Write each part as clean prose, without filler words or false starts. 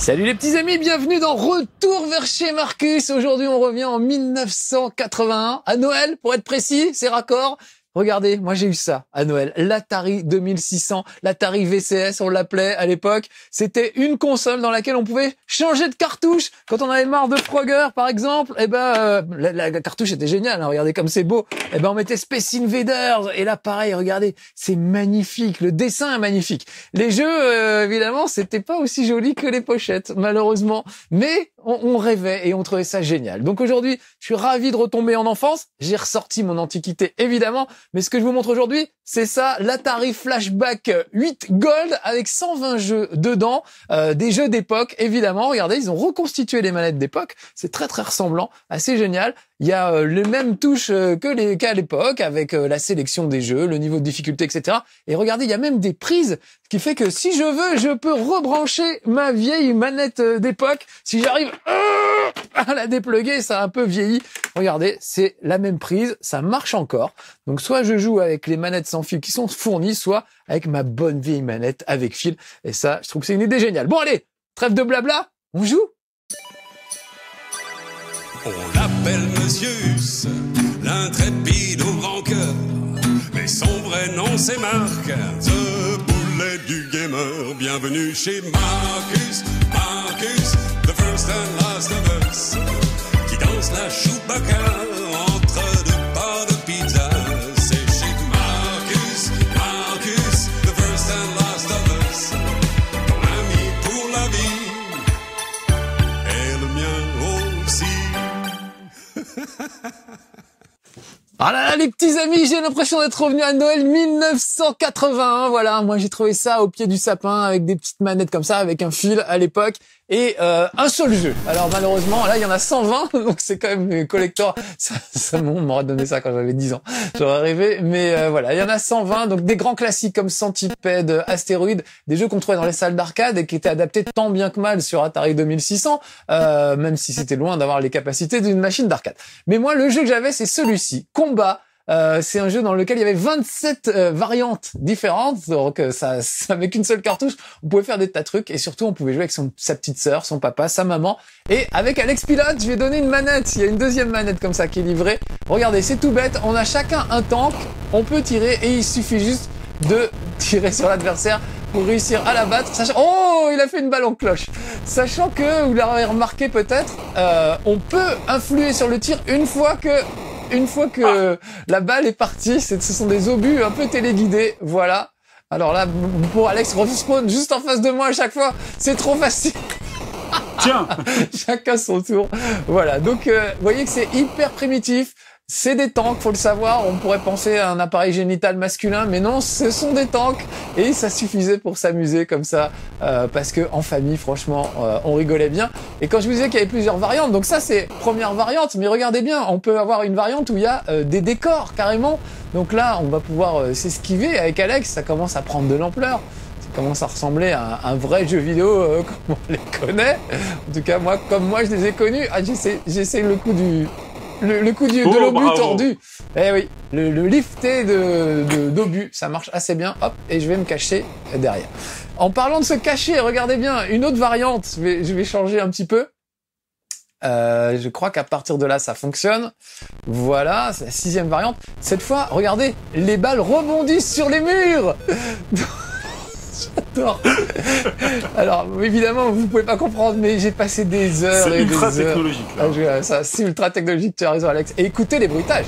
Salut les petits amis, bienvenue dans Retour vers chez Marcus. Aujourd'hui, on revient en 1981, à Noël, pour être précis, c'est raccord. Regardez, moi j'ai eu ça à Noël, l'Atari 2600, l'Atari VCS on l'appelait à l'époque. C'était une console dans laquelle on pouvait changer de cartouche. Quand on avait marre de Frogger par exemple, la cartouche était géniale, hein, regardez comme c'est beau. On mettait Space Invaders et là pareil, regardez, c'est magnifique, le dessin est magnifique. Les jeux évidemment, c'était pas aussi joli que les pochettes malheureusement, mais on rêvait et on trouvait ça génial. Donc aujourd'hui, je suis ravi de retomber en enfance. J'ai ressorti mon antiquité évidemment. Mais ce que je vous montre aujourd'hui, c'est ça, l'Atari Flashback 8 Gold avec 120 jeux dedans, des jeux d'époque évidemment. Regardez, ils ont reconstitué les manettes d'époque, c'est très très ressemblant, assez génial. Il y a les mêmes touches qu'à l'époque, avec la sélection des jeux, le niveau de difficulté, etc. Et regardez, il y a même des prises, ce qui fait que si je veux, je peux rebrancher ma vieille manette d'époque. Si j'arrive à la dépluguer, ça a un peu vieilli. Regardez, c'est la même prise, ça marche encore. Donc soit je joue avec les manettes sans fil qui sont fournies, soit avec ma bonne vieille manette avec fil. Et ça, je trouve que c'est une idée géniale. Bon allez, trêve de blabla, on joue. On l'appelle Monsieur Huss, l'intrépide au grand cœur. Mais son vrai nom c'est Marc, the boulet du gamer. Bienvenue chez Marcus, Marcus, the first and last of us. Qui danse la Chewbacca entre deux parts de pizza. C'est chez Marcus, Marcus, the first and last of us. Ton ami pour la vie, et le mien aussi. Ah là là les petits amis, j'ai l'impression d'être revenu à Noël 1981, voilà, moi j'ai trouvé ça au pied du sapin avec des petites manettes comme ça, avec un fil à l'époque, et un seul jeu. Alors malheureusement, là il y en a 120, donc c'est quand même collector, on m'aurait donné ça quand j'avais 10 ans, j'aurais rêvé, mais voilà, il y en a 120, donc des grands classiques comme Centipede, Astéroïde, des jeux qu'on trouvait dans les salles d'arcade et qui étaient adaptés tant bien que mal sur Atari 2600, même si c'était loin d'avoir les capacités d'une machine d'arcade. Mais moi le jeu que j'avais c'est celui-ci, Combat. C'est un jeu dans lequel il y avait 27 variantes différentes, donc ça avec une seule cartouche, on pouvait faire des tas de trucs et surtout on pouvait jouer avec sa petite sœur, son papa, sa maman. Et avec Alex Pilote, je vais donner une manette, il y a une deuxième manette comme ça qui est livrée. Regardez, c'est tout bête, on a chacun un tank, on peut tirer et il suffit juste de tirer sur l'adversaire pour réussir à la battre. Oh, il a fait une balle en cloche. Sachant que, vous l'avez remarqué peut-être, on peut influer sur le tir une fois que la balle est partie. Ce sont des obus un peu téléguidés, voilà. Alors là, pour Alex, respawn juste en face de moi à chaque fois, c'est trop facile. Tiens. Chacun son tour. Voilà, donc vous voyez que c'est hyper primitif. C'est des tanks, faut le savoir, on pourrait penser à un appareil génital masculin, mais non, ce sont des tanks, et ça suffisait pour s'amuser comme ça, parce que en famille, franchement, on rigolait bien. Et quand je vous disais qu'il y avait plusieurs variantes, donc ça c'est première variante, mais regardez bien, on peut avoir une variante où il y a des décors, carrément. Donc là, on va pouvoir s'esquiver avec Alex, ça commence à prendre de l'ampleur. Ça commence à ressembler à un vrai jeu vidéo comme on les connaît. En tout cas, comme moi je les ai connus, j'essaie le coup de l'obus tordu. Eh oui, le lifté d'obus, ça marche assez bien. Hop, et je vais me cacher derrière. En parlant de se cacher, regardez bien, une autre variante. Je vais changer un petit peu. Je crois qu'à partir de là, ça fonctionne. Voilà, c'est la 6e variante. Cette fois, regardez, les balles rebondissent sur les murs. J'adore. Alors, évidemment, vous pouvez pas comprendre, mais j'ai passé des heures et des heures. C'est ultra technologique, là. Ça, c'est ultra technologique, tu as raison, Alex. Et écoutez les bruitages.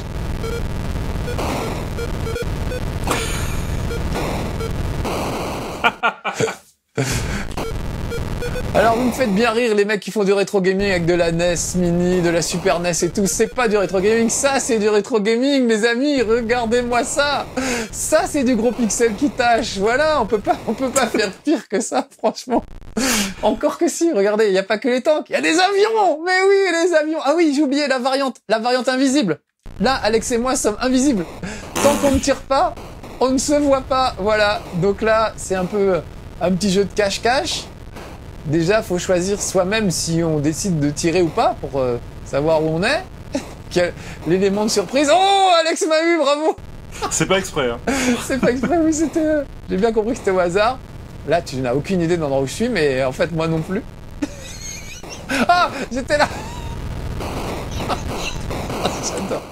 Alors vous me faites bien rire les mecs qui font du rétro gaming avec de la NES Mini, de la Super NES et tout, c'est pas du rétro gaming, ça c'est du rétro gaming les amis, regardez-moi ça. Ça c'est du gros pixel qui tâche, voilà, on peut pas faire pire que ça franchement. Encore que si, regardez, il y a pas que les tanks, il y a des avions. Mais oui, les avions. Ah oui, j'ai oublié la variante invisible. Là, Alex et moi sommes invisibles. Tant qu'on ne tire pas, on ne se voit pas, voilà. Donc là, c'est un peu un petit jeu de cache-cache. Déjà, faut choisir soi-même si on décide de tirer ou pas pour savoir où on est. L'élément de surprise. Oh, Alex m'a eu, bravo. C'est pas exprès, hein. C'est pas exprès, oui, c'était... J'ai bien compris que c'était au hasard. Là, tu n'as aucune idée de l'endroit où je suis, mais en fait, moi non plus. Ah, j'étais là. J'adore.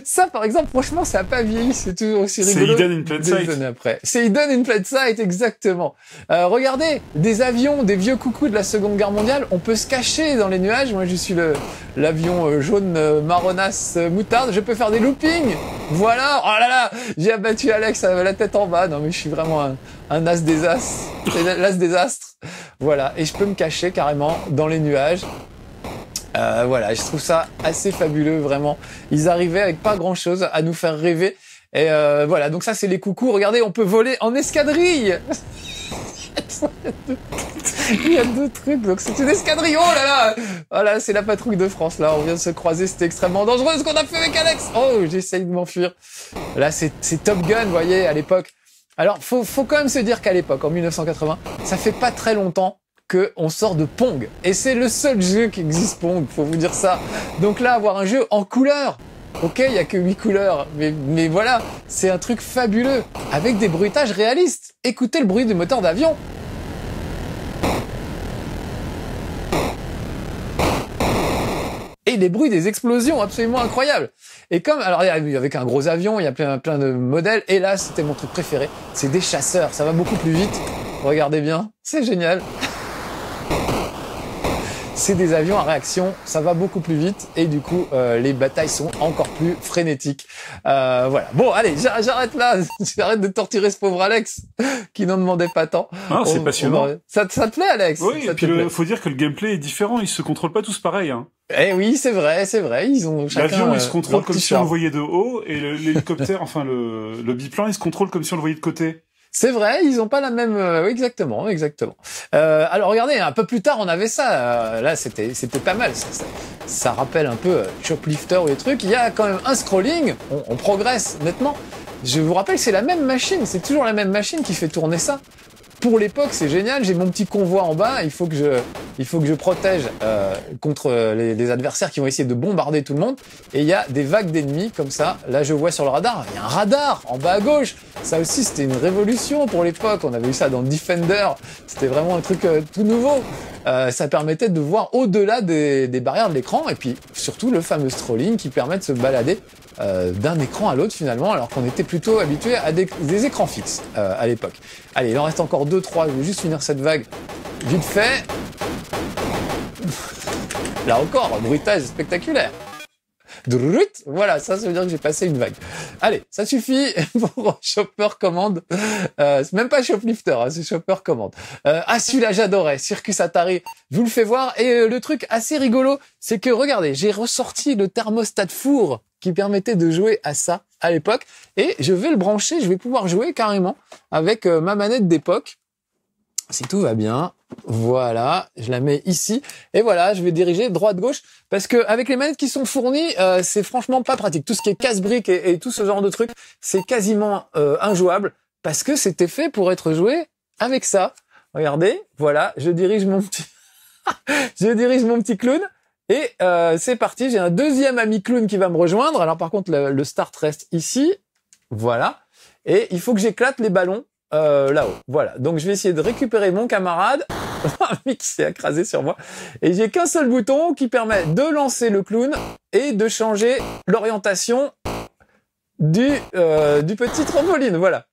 Ça, par exemple, franchement, ça n'a pas vieilli, c'est toujours aussi rigolo. C'est Hidden in Plain Sight. Des années après. C'est Hidden in Plain Sight, exactement. Regardez, des avions, des vieux coucous de la Seconde Guerre mondiale, on peut se cacher dans les nuages. Moi, je suis l'avion jaune marronasse moutarde. Je peux faire des loopings. Voilà. Oh là là, j'ai abattu Alex la tête en bas. Non, mais je suis vraiment un as des as. C'est l'as des astres. Voilà. Et je peux me cacher carrément dans les nuages. Voilà, je trouve ça assez fabuleux, vraiment. Ils arrivaient avec pas grand-chose à nous faire rêver. Et voilà, donc ça, c'est les coucous. Regardez, on peut voler en escadrille. Il y a deux trucs, donc c'est une escadrille. Oh là là, voilà, c'est la patrouille de France. Là, on vient de se croiser, c'était extrêmement dangereux ce qu'on a fait avec Alex. Oh, j'essaye de m'enfuir. Là, c'est Top Gun, vous voyez, à l'époque. Alors, faut quand même se dire qu'à l'époque, en 1980, ça fait pas très longtemps que on sort de Pong. Et c'est le seul jeu qui existe Pong, faut vous dire ça. Donc là, avoir un jeu en couleur. Ok, il y a que 8 couleurs, mais voilà, c'est un truc fabuleux, avec des bruitages réalistes. Écoutez le bruit du moteur d'avion. Et les bruits des explosions, absolument incroyables. Et comme, alors avec un gros avion, il y a plein de modèles, et là, c'était mon truc préféré, c'est des chasseurs, ça va beaucoup plus vite. Regardez bien, c'est génial. C'est des avions à réaction, ça va beaucoup plus vite et du coup les batailles sont encore plus frénétiques. Voilà. Bon, allez, j'arrête là. J'arrête de torturer ce pauvre Alex qui n'en demandait pas tant. Ah, c'est passionnant. Ça te plaît, Alex? Oui, et puis faut dire que le gameplay est différent. Ils se contrôlent pas tous pareil. Hein. Eh oui, c'est vrai. Ils ont chacun. L'avion, il se contrôle comme si on le voyait de haut, et l'hélicoptère, enfin le biplan, il se contrôle comme si on le voyait de côté. C'est vrai, ils ont pas la même. Oui, exactement. Alors regardez, un peu plus tard, on avait ça. Là, c'était pas mal. Ça rappelle un peu Shoplifter ou les trucs. Il y a quand même un scrolling. On progresse nettement. Je vous rappelle, c'est la même machine. C'est toujours la même machine qui fait tourner ça. Pour l'époque, c'est génial. J'ai mon petit convoi en bas. Il faut que je protège contre les adversaires qui vont essayer de bombarder tout le monde. Et il y a des vagues d'ennemis comme ça. Là, je vois sur le radar. Il y a un radar en bas à gauche. Ça aussi, c'était une révolution pour l'époque. On avait eu ça dans Defender. C'était vraiment un truc tout nouveau. Ça permettait de voir au-delà des barrières de l'écran. Et puis, surtout, le fameux scrolling qui permet de se balader d'un écran à l'autre finalement, alors qu'on était plutôt habitué à des écrans fixes à l'époque. Allez, il en reste encore 2-3, je vais juste finir cette vague vite fait. Là encore, un bruitage spectaculaire. Voilà, ça veut dire que j'ai passé une vague. Allez, ça suffit pour Chopper Command. C'est même pas Shoplifter, hein, c'est Chopper Command. Celui-là, j'adorais. Circus Atari. Je vous le fais voir. Et le truc assez rigolo, c'est que, regardez, j'ai ressorti le thermostat four qui permettait de jouer à ça à l'époque. Et je vais le brancher, je vais pouvoir jouer carrément avec ma manette d'époque. Si tout va bien, voilà, je la mets ici et voilà, je vais diriger droite-gauche parce que avec les manettes qui sont fournies, c'est franchement pas pratique. Tout ce qui est casse-briques et tout ce genre de trucs, c'est quasiment injouable parce que c'était fait pour être joué avec ça. Regardez, voilà, je dirige mon petit clown et c'est parti. J'ai un deuxième ami clown qui va me rejoindre. Alors par contre, le start reste ici, voilà, et il faut que j'éclate les ballons. Là-haut, voilà. Donc je vais essayer de récupérer mon camarade, qui s'est écrasé sur moi, et j'ai qu'un seul bouton qui permet de lancer le clown et de changer l'orientation du petit trampoline. Voilà.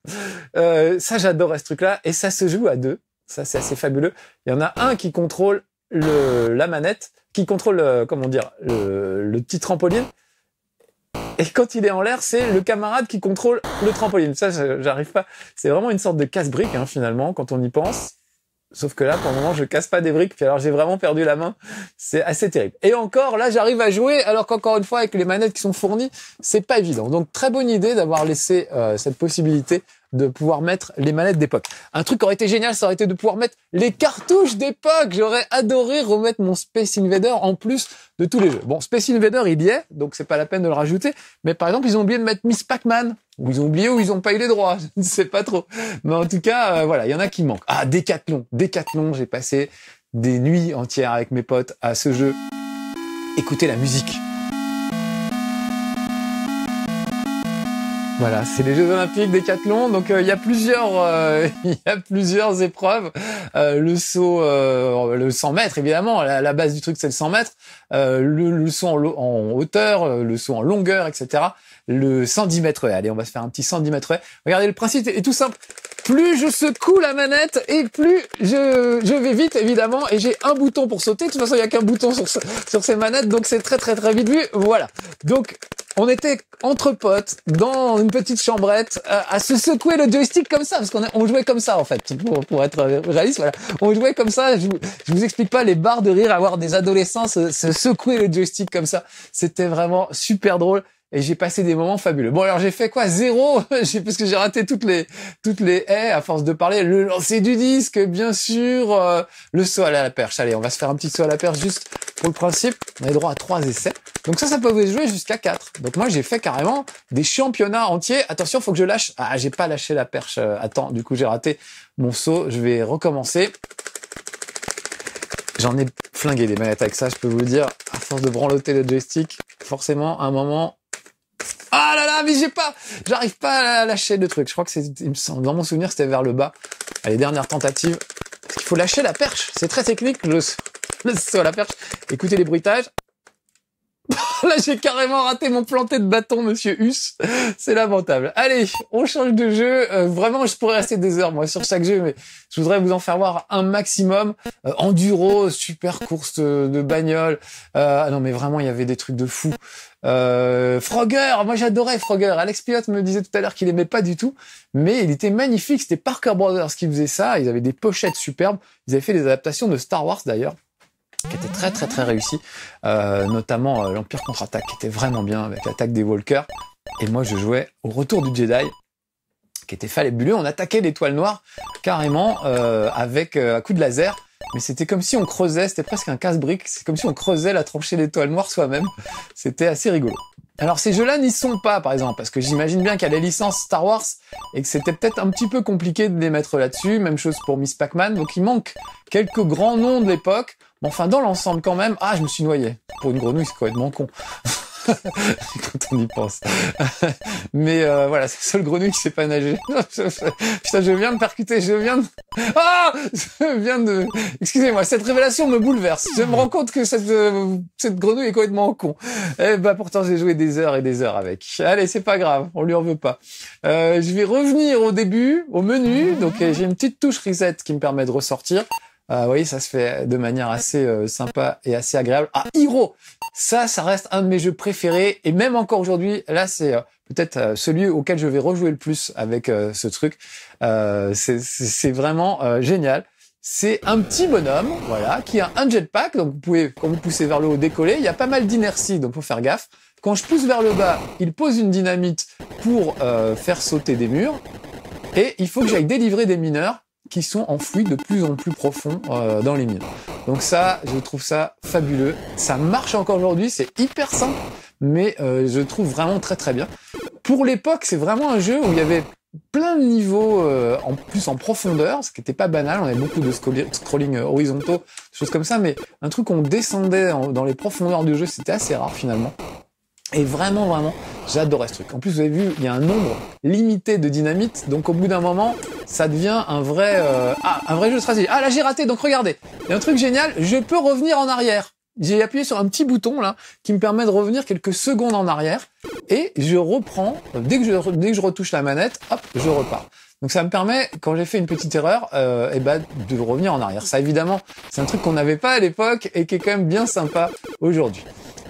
Ça, j'adorais ce truc-là, et ça se joue à deux. Ça, c'est assez fabuleux. Il y en a un qui contrôle la manette, qui contrôle le petit trampoline. Et quand il est en l'air, c'est le camarade qui contrôle le trampoline. Ça, j'arrive pas. C'est vraiment une sorte de casse-brique, hein, finalement, quand on y pense. Sauf que là, pour le moment, je casse pas des briques. Puis alors, j'ai vraiment perdu la main. C'est assez terrible. Et encore, là, j'arrive à jouer, alors qu'encore une fois, avec les manettes qui sont fournies, c'est pas évident. Donc, très bonne idée d'avoir laissé cette possibilité de pouvoir mettre les manettes d'époque. Un truc qui aurait été génial, ça aurait été de pouvoir mettre les cartouches d'époque. J'aurais adoré remettre mon Space Invader en plus de tous les jeux. Bon, Space Invader, il y est, donc c'est pas la peine de le rajouter. Mais par exemple, ils ont oublié de mettre Miss Pac-Man. Ou ils ont oublié ou ils ont pas eu les droits. Je ne sais pas trop. Mais en tout cas, voilà, il y en a qui manquent. Ah, Décathlon, j'ai passé des nuits entières avec mes potes à ce jeu. Écoutez la musique. Voilà, c'est les Jeux Olympiques Décathlon. Donc il y a plusieurs épreuves. Le saut, le 100 mètres évidemment. La base du truc c'est le 100 mètres. Le saut en hauteur, le saut en longueur, etc. Le 110 mètres. Allez, on va se faire un petit 110 mètres. Regardez, le principe est tout simple. Plus je secoue la manette et plus je vais vite évidemment, et j'ai un bouton pour sauter. De toute façon, il y a qu'un bouton sur ces manettes, donc c'est très vite vu. Voilà. Donc on était entre potes dans une petite chambrette à se secouer le joystick comme ça, parce on jouait comme ça en fait, pour être réaliste. Voilà, on jouait comme ça. Je vous explique pas les barres de rire à voir des adolescents se secouer le joystick comme ça. C'était vraiment super drôle. Et j'ai passé des moments fabuleux. Bon, alors j'ai fait quoi? 0 parce que j'ai raté toutes les haies à force de parler. Le lancer du disque, bien sûr. Le saut à la perche. Allez, on va se faire un petit saut à la perche juste pour le principe. On a droit à 3 essais. Donc ça peut jouer jusqu'à 4. Donc moi, j'ai fait carrément des championnats entiers. Attention, faut que je lâche. Ah, j'ai pas lâché la perche à temps. Du coup, j'ai raté mon saut. Je vais recommencer. J'en ai flingué des manettes avec ça, je peux vous le dire. À force de branloter le joystick, forcément, à un moment... Ah là là, mais j'arrive pas à lâcher le truc. Je crois que dans mon souvenir, c'était vers le bas. Allez, dernière tentative. Parce qu'il faut lâcher la perche. C'est très technique, le saut à la perche. Écoutez les bruitages. Là, j'ai carrément raté mon planté de bâton, monsieur Hus. C'est lamentable. Allez, on change de jeu. Vraiment, je pourrais rester des heures, moi, sur chaque jeu, mais je voudrais vous en faire voir un maximum. Enduro, super course de bagnole. Ah non, mais vraiment, il y avait des trucs de fou. Frogger, moi j'adorais Frogger. Alex Piot me disait tout à l'heure qu'il aimait pas du tout, mais il était magnifique. C'était Parker Brothers qui faisait ça. Ils avaient des pochettes superbes. Ils avaient fait des adaptations de Star Wars d'ailleurs, qui étaient très réussies, notamment l'Empire contre-attaque, qui était vraiment bien avec l'attaque des Walkers. Et moi je jouais au Retour du Jedi, qui était fabuleux. On attaquait l'étoile noire carrément avec un coup de laser. Mais c'était comme si on creusait, c'était presque un casse-brique, c'est comme si on creusait la tranchée d'étoile noire soi-même. C'était assez rigolo. Alors ces jeux-là n'y sont pas, par exemple, parce que j'imagine bien qu'il y a les licences Star Wars et que c'était peut-être un petit peu compliqué de les mettre là-dessus. Même chose pour Miss Pac-Man, donc il manque quelques grands noms de l'époque. Bon, enfin, dans l'ensemble quand même... Ah, je me suis noyé. Pour une grenouille, c'est complètement con. Quand on y pense. Mais voilà, c'est le seul grenouille qui sait pas nager. Putain, je viens de percuter, Excusez-moi, cette révélation me bouleverse. Je me rends compte que cette grenouille est complètement con. Eh ben, pourtant, j'ai joué des heures et des heures avec. Allez, c'est pas grave, on lui en veut pas. Je vais revenir au début, au menu. Donc, j'ai une petite touche reset qui me permet de ressortir. Vous voyez, ça se fait de manière assez sympa et assez agréable. Ah, Hero, ça reste un de mes jeux préférés. Et même encore aujourd'hui, là, c'est peut-être celui auquel je vais rejouer le plus avec ce truc. C'est vraiment génial. C'est un petit bonhomme, voilà, qui a un jetpack. Donc, vous pouvez, quand vous poussez vers le haut, décoller. Il y a pas mal d'inertie, donc faut faire gaffe. Quand je pousse vers le bas, il pose une dynamite pour faire sauter des murs. Et il faut que j'aille délivrer des mineurs qui sont enfouis de plus en plus profond dans les mines. Donc ça, je trouve ça fabuleux. Ça marche encore aujourd'hui, c'est hyper simple, mais je trouve vraiment très bien. Pour l'époque, c'est vraiment un jeu où il y avait plein de niveaux en plus en profondeur, ce qui n'était pas banal. On avait beaucoup de scrolling horizontaux, choses comme ça, mais un truc où on descendait dans les profondeurs du jeu, c'était assez rare finalement. Et vraiment, j'adorais ce truc. En plus, vous avez vu, il y a un nombre limité de dynamite, donc au bout d'un moment, ça devient un vrai jeu de stratégie. Ah, là, j'ai raté, donc regardez. Il y a un truc génial, je peux revenir en arrière. J'ai appuyé sur un petit bouton, là, qui me permet de revenir quelques secondes en arrière, et je reprends, dès que je retouche la manette, hop, je repars. Donc ça me permet, quand j'ai fait une petite erreur, de revenir en arrière. Ça, évidemment, c'est un truc qu'on n'avait pas à l'époque, et qui est quand même bien sympa aujourd'hui.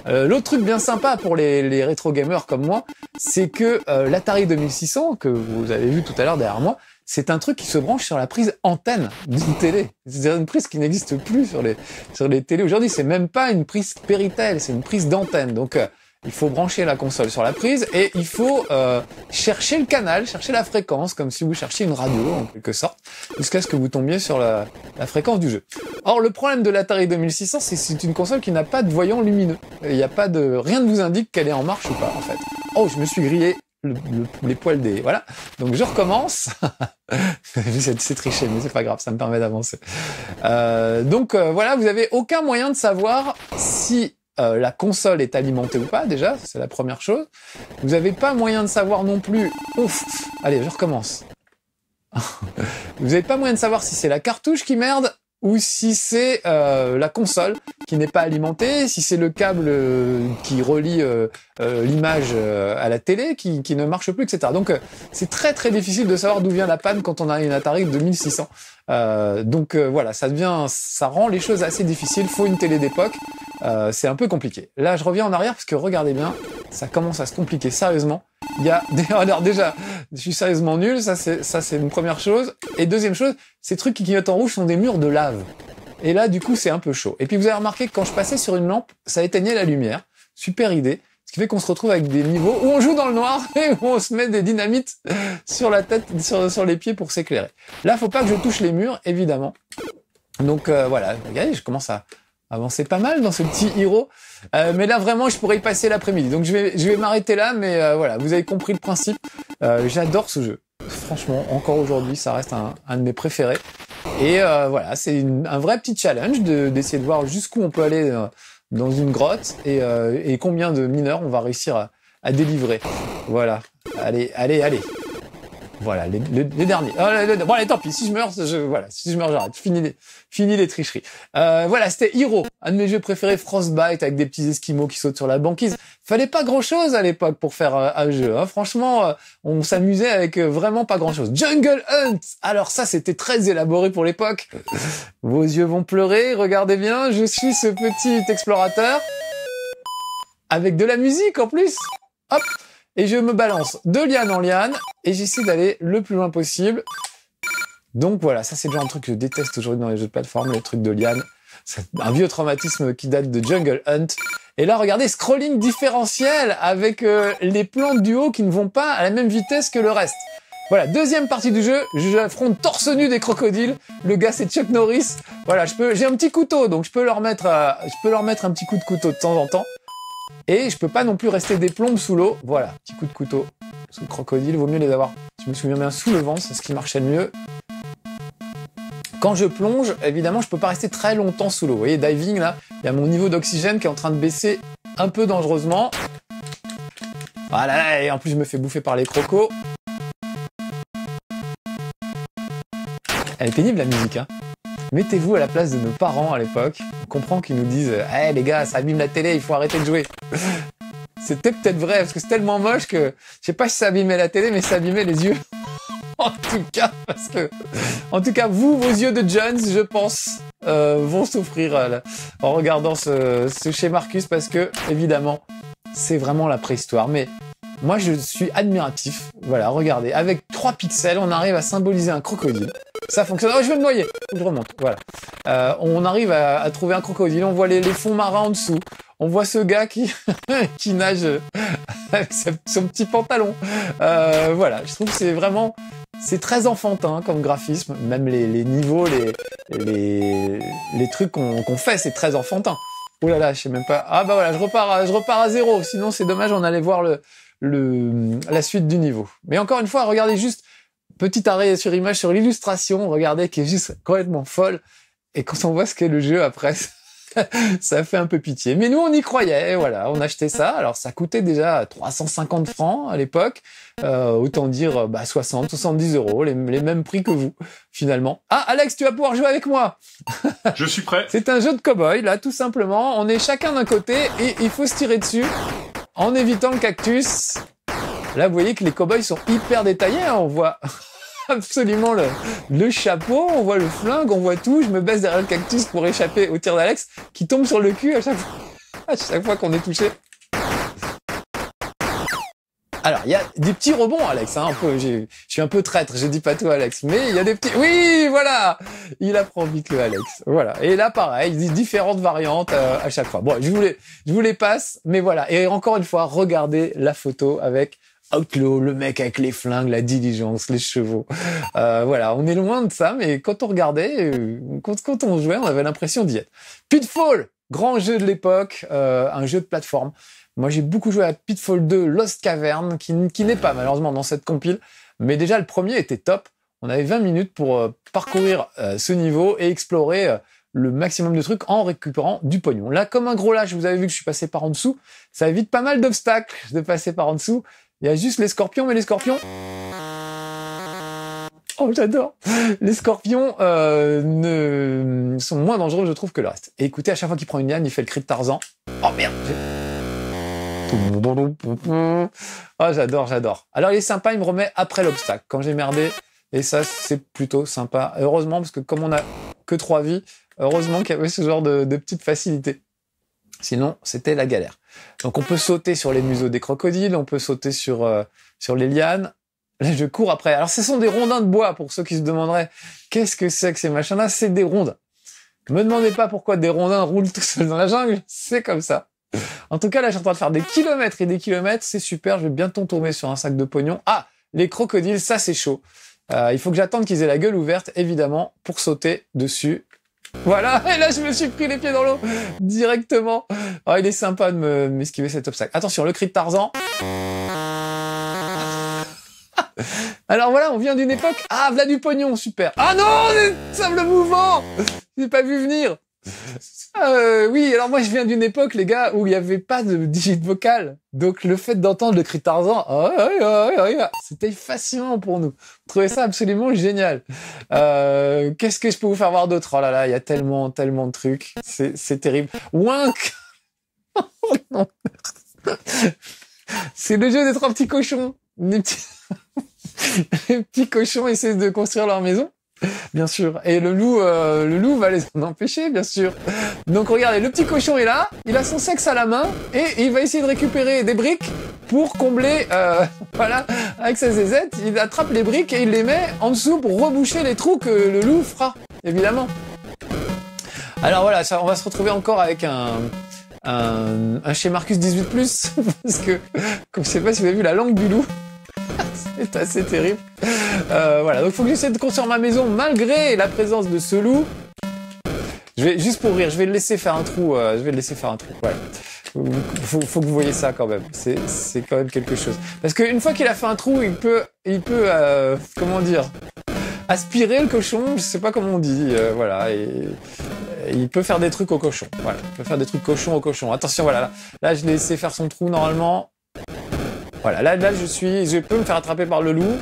L'autre truc bien sympa pour les rétro gamers comme moi, c'est que l'Atari 2600 que vous avez vu tout à l'heure derrière moi, c'est un truc qui se branche sur la prise antenne d'une télé. C'est une prise qui n'existe plus sur les télés aujourd'hui. C'est même pas une prise Péritel, c'est une prise d'antenne. Donc il faut brancher la console sur la prise et il faut chercher le canal, chercher la fréquence, comme si vous cherchiez une radio en quelque sorte, jusqu'à ce que vous tombiez sur la fréquence du jeu. Or, le problème de l'Atari 2600, c'est que c'est une console qui n'a pas de voyant lumineux. Il n'y a pas rien ne vous indique qu'elle est en marche ou pas, en fait. Oh, je me suis grillé les poils des... Voilà. Donc, je recommence. C'est triché, mais c'est pas grave, ça me permet d'avancer. Donc, voilà, vous avez aucun moyen de savoir si la console est alimentée ou pas, déjà, c'est la première chose. Vous n'avez pas moyen de savoir non plus... Ouf. Allez, je recommence. Vous n'avez pas moyen de savoir si c'est la cartouche qui merde ou si c'est la console qui n'est pas alimentée, si c'est le câble qui relie l'image à la télé qui ne marche plus, etc. Donc c'est très très difficile de savoir d'où vient la panne quand on a une Atari 2600. Voilà, ça rend les choses assez difficiles. Faut une télé d'époque. C'est un peu compliqué. Là, je reviens en arrière parce que regardez bien, ça commence à se compliquer sérieusement. Il y a alors déjà, je suis sérieusement nul, ça c'est une première chose. Et deuxième chose, ces trucs qui clignotent en rouge sont des murs de lave. Et là, du coup, c'est un peu chaud. Et puis vous avez remarqué que quand je passais sur une lampe, ça éteignait la lumière. Super idée. Ce qui fait qu'on se retrouve avec des niveaux où on joue dans le noir et où on se met des dynamites sur la tête, sur les pieds pour s'éclairer. Là, faut pas que je touche les murs, évidemment. Donc voilà, regardez, je commence à avancer pas mal dans ce petit Hero. Mais là, vraiment, je pourrais y passer l'après-midi. Donc je vais m'arrêter là, mais voilà, vous avez compris le principe. J'adore ce jeu. Franchement, encore aujourd'hui, ça reste un de mes préférés. Et voilà, c'est un vrai petit challenge d'essayer de voir jusqu'où on peut aller dans une grotte et combien de mineurs on va réussir à délivrer. Voilà. Allez. Voilà, les derniers. Bon, allez, tant pis. Si je meurs, j'arrête. Fini les tricheries. Voilà, c'était Hero, un de mes jeux préférés, Frostbite, avec des petits esquimaux qui sautent sur la banquise. Fallait pas grand-chose à l'époque pour faire un jeu. Hein. Franchement, on s'amusait avec vraiment pas grand-chose. Jungle Hunt. Alors ça, c'était très élaboré pour l'époque. Vos yeux vont pleurer. Regardez bien, je suis ce petit explorateur avec de la musique en plus. Hop. Et je me balance de liane en liane et j'essaie d'aller le plus loin possible. Donc voilà, ça c'est le genre de truc que je déteste aujourd'hui dans les jeux de plateforme, les trucs de liane. C'est un vieux traumatisme qui date de Jungle Hunt. Et là, regardez, scrolling différentiel avec les plans du haut qui ne vont pas à la même vitesse que le reste. Voilà, deuxième partie du jeu, j'affronte torse nu des crocodiles. Le gars c'est Chuck Norris. Voilà, j'ai un petit couteau, donc je peux leur mettre un petit coup de couteau de temps en temps. Et je peux pas non plus rester des plombes sous l'eau. Voilà, petit coup de couteau sous le crocodile. Vaut mieux les avoir, je me souviens bien, sous le vent, c'est ce qui marchait le mieux. Quand je plonge, évidemment, je peux pas rester très longtemps sous l'eau. Vous voyez, diving, là, il y a mon niveau d'oxygène qui est en train de baisser un peu dangereusement. Voilà, et en plus, je me fais bouffer par les crocos. Elle est pénible, la musique, hein. Mettez-vous à la place de nos parents à l'époque. On comprend qu'ils nous disent « Hey les gars, ça abîme la télé, il faut arrêter de jouer. » C'était peut-être vrai, parce que c'est tellement moche que... Je sais pas si ça abîmait la télé, mais ça abîmait les yeux. En tout cas, parce que... En tout cas, vos yeux de Jones, je pense, vont souffrir en regardant ce chez Marcus, parce que, évidemment, c'est vraiment la préhistoire. Mais moi, je suis admiratif. Voilà, regardez. Avec 3 pixels, on arrive à symboliser un crocodile. Ça fonctionne. Oh, je vais me noyer. Faut que je remonte. Voilà. On arrive à trouver un crocodile. On voit les fonds marins en dessous. On voit ce gars qui qui nage avec son petit pantalon. Voilà. Je trouve que c'est très enfantin comme graphisme. Même les niveaux, les trucs qu'on fait, c'est très enfantin. Oh là là, je sais même pas. Ah bah voilà, je repars à zéro. Sinon, c'est dommage, on allait voir la suite du niveau. Mais encore une fois, regardez juste. Petit arrêt sur image sur l'illustration, regardez, qui est juste complètement folle. Et quand on voit ce qu'est le jeu après, ça fait un peu pitié. Mais nous, on y croyait, voilà, on achetait ça. Alors, ça coûtait déjà 350 francs à l'époque. Autant dire 60, 70 euros, les mêmes prix que vous, finalement. Ah, Alex, tu vas pouvoir jouer avec moi. Je suis prêt. C'est un jeu de cow-boy, là, tout simplement. On est chacun d'un côté et il faut se tirer dessus en évitant le cactus. Là, vous voyez que les cow-boys sont hyper détaillés, hein. On voit absolument le chapeau, on voit le flingue, on voit tout. Je me baisse derrière le cactus pour échapper au tir d'Alex, qui tombe sur le cul à chaque fois qu'on est touché. Alors, il y a des petits rebonds, Alex, hein, je suis un peu traître, je dis pas tout, Alex, mais il y a des petits... Oui, voilà! Il apprend vite le Alex. Voilà. Et là, pareil, différentes variantes à chaque fois. Bon, je vous les passe, mais voilà. Et encore une fois, regardez la photo avec Outlaw, le mec avec les flingues, la diligence, les chevaux. Voilà, on est loin de ça, mais quand on regardait, quand on jouait, on avait l'impression d'y être. Pitfall, grand jeu de l'époque, un jeu de plateforme. Moi, j'ai beaucoup joué à Pitfall 2, Lost Cavern, qui n'est pas malheureusement dans cette compile, mais déjà le premier était top. On avait 20 minutes pour parcourir ce niveau et explorer le maximum de trucs en récupérant du pognon. Là, comme un gros lâche, vous avez vu que je suis passé par en dessous, ça évite pas mal d'obstacles de passer par en dessous. Il y a juste les scorpions, mais les scorpions... Oh, j'adore. Les scorpions sont moins dangereux, je trouve, que le reste. Et écoutez, à chaque fois qu'il prend une liane, il fait le cri de Tarzan. Oh merde. Oh, j'adore. Alors, il est sympa, il me remet après l'obstacle, quand j'ai merdé. Et ça, c'est plutôt sympa. Heureusement, parce que comme on a que 3 vies, heureusement qu'il y avait ce genre de petite facilité. Sinon, c'était la galère. Donc, on peut sauter sur les museaux des crocodiles, on peut sauter sur les lianes. Là, je cours après. Alors, ce sont des rondins de bois, pour ceux qui se demanderaient qu'est-ce que c'est que ces machins-là, c'est des rondins. Me demandez pas pourquoi des rondins roulent tout seuls dans la jungle, c'est comme ça. En tout cas, là, je suis en train de faire des kilomètres et des kilomètres, c'est super, je vais bientôt tomber sur un sac de pognon. Ah, les crocodiles, ça c'est chaud. Il faut que j'attende qu'ils aient la gueule ouverte, évidemment, pour sauter dessus. Voilà, et là, je me suis pris les pieds dans l'eau, directement. Oh, il est sympa de m'esquiver cet obstacle. Attention, le cri de Tarzan. Alors voilà, on vient d'une époque... Ah, voilà du pognon, super. Ah non, des sables mouvants. J'ai pas vu venir. Oui, alors moi je viens d'une époque, les gars, où il n'y avait pas de digit vocal. Donc le fait d'entendre le cri de Tarzan, c'était fascinant pour nous. On trouvait ça absolument génial. Qu'est-ce que je peux vous faire voir d'autre? Oh là là, il y a tellement de trucs. C'est terrible. Wink. Oh non. C'est le jeu des 3 petits cochons. Les petits cochons essaient de construire leur maison. Bien sûr. Et le loup va les en empêcher, bien sûr. Donc regardez, le petit cochon est là, il a son sexe à la main, et il va essayer de récupérer des briques pour combler, voilà, avec sa zézette, il attrape les briques et il les met en dessous pour reboucher les trous que le loup fera, évidemment. Alors voilà, ça, on va se retrouver encore avec un chez Marcus 18+, parce que, comme je sais pas si vous avez vu la langue du loup, c'est assez terrible. Voilà, donc faut que j'essaie de construire ma maison malgré la présence de ce loup. Je vais, juste pour rire, je vais le laisser faire un trou. Voilà. Faut que vous voyez ça quand même. C'est quand même quelque chose. Parce qu'une fois qu'il a fait un trou, il peut, comment dire, aspirer le cochon. Je sais pas comment on dit. Voilà. Et il peut faire des trucs au cochon. Voilà. Il peut faire des trucs cochon au cochon. Attention, voilà. Là, je l'ai laissé faire son trou normalement. Voilà, là, je peux me faire attraper par le loup.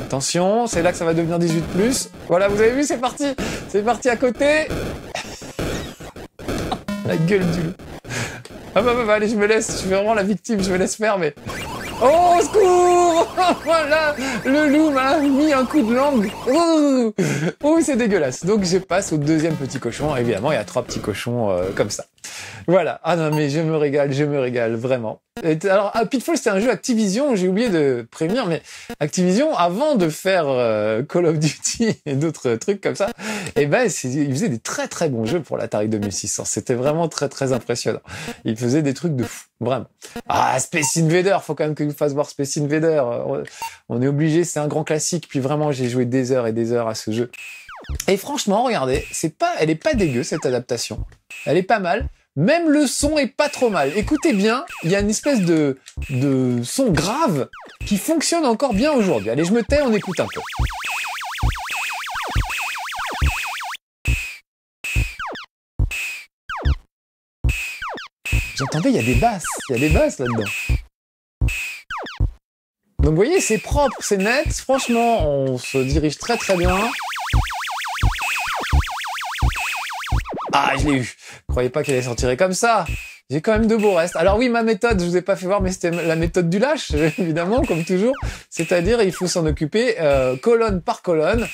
Attention, c'est là que ça va devenir 18+. Voilà, vous avez vu, c'est parti. C'est parti à côté. La gueule du loup. Ah bah, allez, je me laisse. Je suis vraiment la victime, je me laisse faire, mais... Oh, au secours. Voilà, le loup m'a mis un coup de langue. Oh, c'est dégueulasse. Donc, je passe au 2e petit cochon. Évidemment, il y a 3 petits cochons comme ça. Voilà. Ah non, mais je me régale, vraiment. Et alors, Pitfall, c'était un jeu Activision, j'ai oublié de prévenir, mais Activision, avant de faire Call of Duty et d'autres trucs comme ça, eh ben, ils faisaient des très très bons jeux pour l'Atari 2600. C'était vraiment très très impressionnant. Ils faisaient des trucs de fou, vraiment. Ah, Space Invader, faut quand même que je vous fasse voir Space Invader. On est obligé, c'est un grand classique, puis vraiment, j'ai joué des heures et des heures à ce jeu. Et franchement, regardez, elle est pas dégueu, cette adaptation. Elle est pas mal. Même le son est pas trop mal. Écoutez bien, il y a une espèce de son grave qui fonctionne encore bien aujourd'hui. Allez, je me tais, on écoute un peu. Vous entendez, il y a des basses là-dedans. Donc vous voyez, c'est propre, c'est net. Franchement, on se dirige très très bien. Ah, je l'ai eu. Je croyais pas qu'elle allait sortir comme ça. J'ai quand même de beaux restes. Alors oui, ma méthode, je vous ai pas fait voir, mais c'était la méthode du lâche, évidemment, comme toujours. C'est-à-dire, il faut s'en occuper colonne par colonne.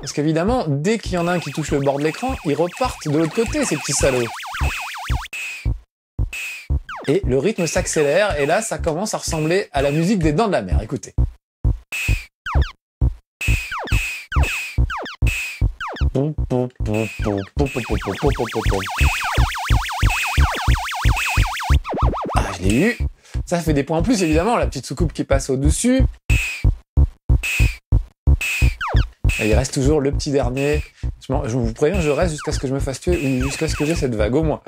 Parce qu'évidemment, dès qu'il y en a un qui touche le bord de l'écran, ils repartent de l'autre côté, ces petits salauds. Et le rythme s'accélère, et là, ça commence à ressembler à la musique des Dents de la Mer. Écoutez. Ah, je l'ai eu. Ça fait des points en plus, évidemment. La petite soucoupe qui passe au-dessus. Et il reste toujours le petit dernier. Je vous préviens, je reste jusqu'à ce que je me fasse tuer ou jusqu'à ce que j'ai cette vague, au moins.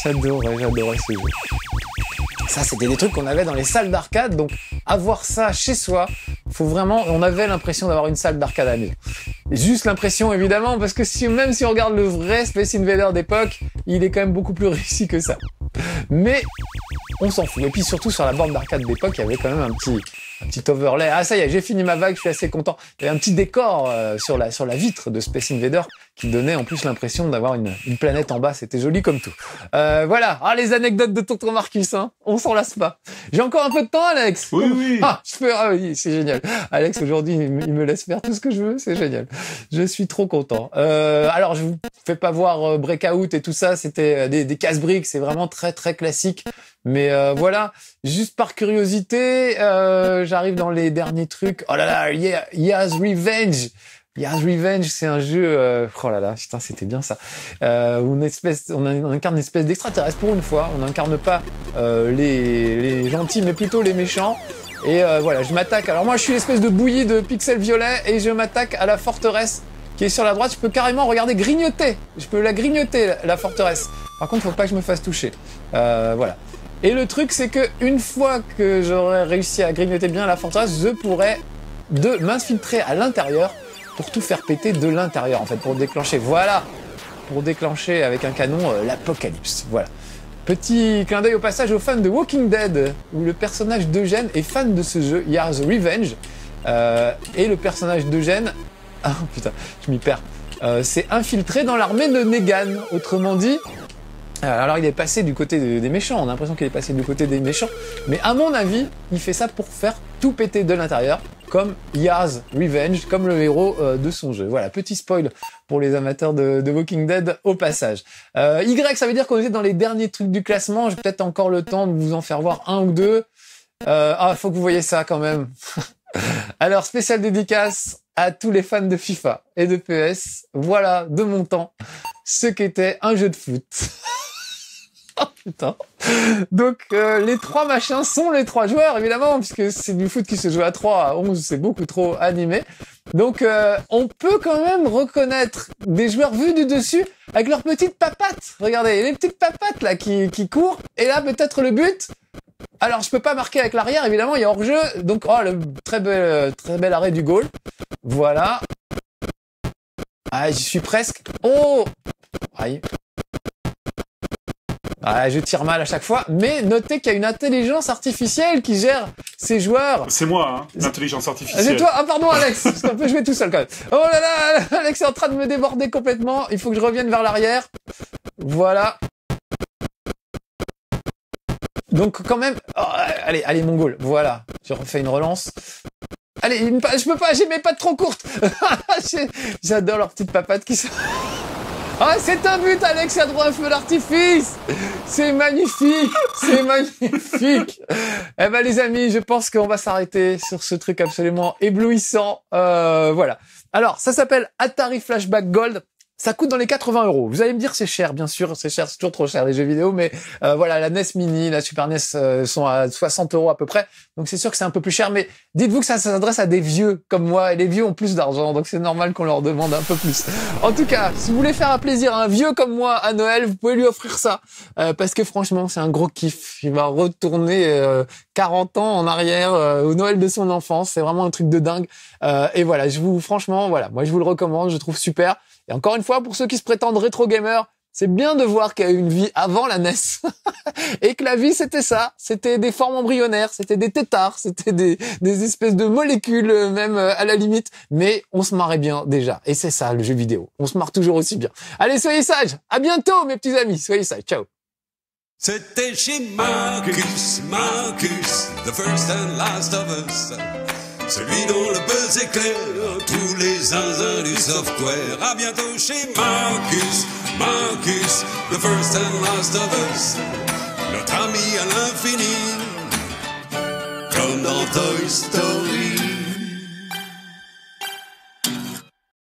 J'adorais ce jeu. Ça, c'était des trucs qu'on avait dans les salles d'arcade, donc avoir ça chez soi, faut vraiment... On avait l'impression d'avoir une salle d'arcade à la maison. Juste l'impression, évidemment, parce que même si on regarde le vrai Space Invader d'époque, il est quand même beaucoup plus réussi que ça. Mais on s'en fout. Et puis surtout, sur la borne d'arcade d'époque, il y avait quand même un petit overlay. Ah, ça y est, j'ai fini ma vague, je suis assez content. Il y avait un petit décor sur la vitre de Space Invader qui donnait en plus l'impression d'avoir une planète en bas. C'était joli comme tout. Voilà. Ah, les anecdotes de tonton Marcus, hein. On s'en lasse pas. J'ai encore un peu de temps, Alex. Oui, oui. Ah, oui, c'est génial. Alex, aujourd'hui, il me laisse faire tout ce que je veux. C'est génial. Je suis trop content. Alors, je vous fais pas voir Breakout et tout ça. C'était des casse-briques. C'est vraiment très, très classique. Mais voilà, juste par curiosité, j'arrive dans les derniers trucs. Oh là là, Yaz Revenge. Yaz Revenge, c'est un jeu... oh là là, putain, c'était bien ça. On incarne une espèce d'extraterrestre pour une fois. On n'incarne pas les gentils, mais plutôt les méchants. Et voilà, je m'attaque. Alors moi, je suis une espèce de bouillie de pixels violets et je m'attaque à la forteresse qui est sur la droite. Je peux carrément regarder grignoter. Je peux la grignoter, la forteresse. Par contre, faut pas que je me fasse toucher. Voilà. Et le truc, c'est que une fois que j'aurai réussi à grignoter bien la forteresse, je pourrais m'infiltrer à l'intérieur pour tout faire péter de l'intérieur, en fait, pour déclencher. Voilà, pour déclencher avec un canon l'apocalypse. Voilà. Petit clin d'œil au passage aux fans de Walking Dead, où le personnage d'Eugène est fan de ce jeu, Yaz Revenge, et le personnage d'Eugène, ah putain, je m'y perds, s'est infiltré dans l'armée de Negan, autrement dit. Alors il est passé du côté des méchants, on a l'impression qu'il est passé du côté des méchants, mais à mon avis, il fait ça pour faire tout péter de l'intérieur, comme Yaz Revenge, comme le héros de son jeu. Voilà, petit spoil pour les amateurs de Walking Dead au passage. Y, ça veut dire qu'on était dans les derniers trucs du classement, j'ai peut-être encore le temps de vous en faire voir un ou deux. Faut que vous voyez ça quand même. Alors, spéciale dédicace à tous les fans de FIFA et de PS. Voilà, de mon temps, ce qu'était un jeu de foot. Oh putain. Donc les trois machins sont les trois joueurs évidemment, puisque c'est du foot qui se joue à 3, à 11, c'est beaucoup trop animé. Donc on peut quand même reconnaître des joueurs vus du dessus avec leurs petites papates. Regardez, les petites papates là qui courent, et là peut-être le but. Alors je peux pas marquer avec l'arrière évidemment, il y a hors-jeu. Donc le très bel arrêt du goal. Voilà. Ah, j'y suis presque. Oh. Aïe. Ah, je tire mal à chaque fois, mais notez qu'il y a une intelligence artificielle qui gère ces joueurs. C'est moi, hein, l'intelligence artificielle. C'est toi. Ah pardon Alex, parce qu'on peut jouer tout seul quand même. Oh là là, Alex est en train de me déborder complètement. Il faut que je revienne vers l'arrière. Voilà. Donc quand même, allez mon goal. Voilà, je refais une relance. Allez, je peux pas, j'ai mes pattes trop courtes. J'adore leurs petites papates qui sont... Ah, c'est un but, Alex, il a droit à un feu d'artifice. C'est magnifique, c'est magnifique. Eh ben, les amis, je pense qu'on va s'arrêter sur ce truc absolument éblouissant. Voilà. Alors, ça s'appelle Atari Flashback Gold. Ça coûte dans les 80 €. Vous allez me dire c'est cher, bien sûr, c'est cher, c'est toujours trop cher les jeux vidéo, mais voilà, la NES Mini, la Super NES sont à 60 € à peu près, donc c'est sûr que c'est un peu plus cher, mais dites-vous que ça s'adresse à des vieux comme moi, et les vieux ont plus d'argent, donc c'est normal qu'on leur demande un peu plus. En tout cas, si vous voulez faire un plaisir à un vieux comme moi à Noël, vous pouvez lui offrir ça, parce que franchement, c'est un gros kiff. Il va retourner 40 ans en arrière au Noël de son enfance, c'est vraiment un truc de dingue. Et voilà, franchement, voilà, moi je vous le recommande, je trouve super. Et encore une fois, pour ceux qui se prétendent rétro gamers, c'est bien de voir qu'il y a eu une vie avant la NES. Et que la vie, c'était ça. C'était des formes embryonnaires, c'était des têtards, c'était des espèces de molécules, même à la limite. Mais on se marrait bien déjà. Et c'est ça, le jeu vidéo. On se marre toujours aussi bien. Allez, soyez sages. À bientôt, mes petits amis. Soyez sages. Ciao. C'était chez Marcus, the first and last of us. Celui dont le buzz éclaire tous les zinzins du software. À bientôt chez Marcus, the first and last of us. Notre ami à l'infini, comme dans Toy Story.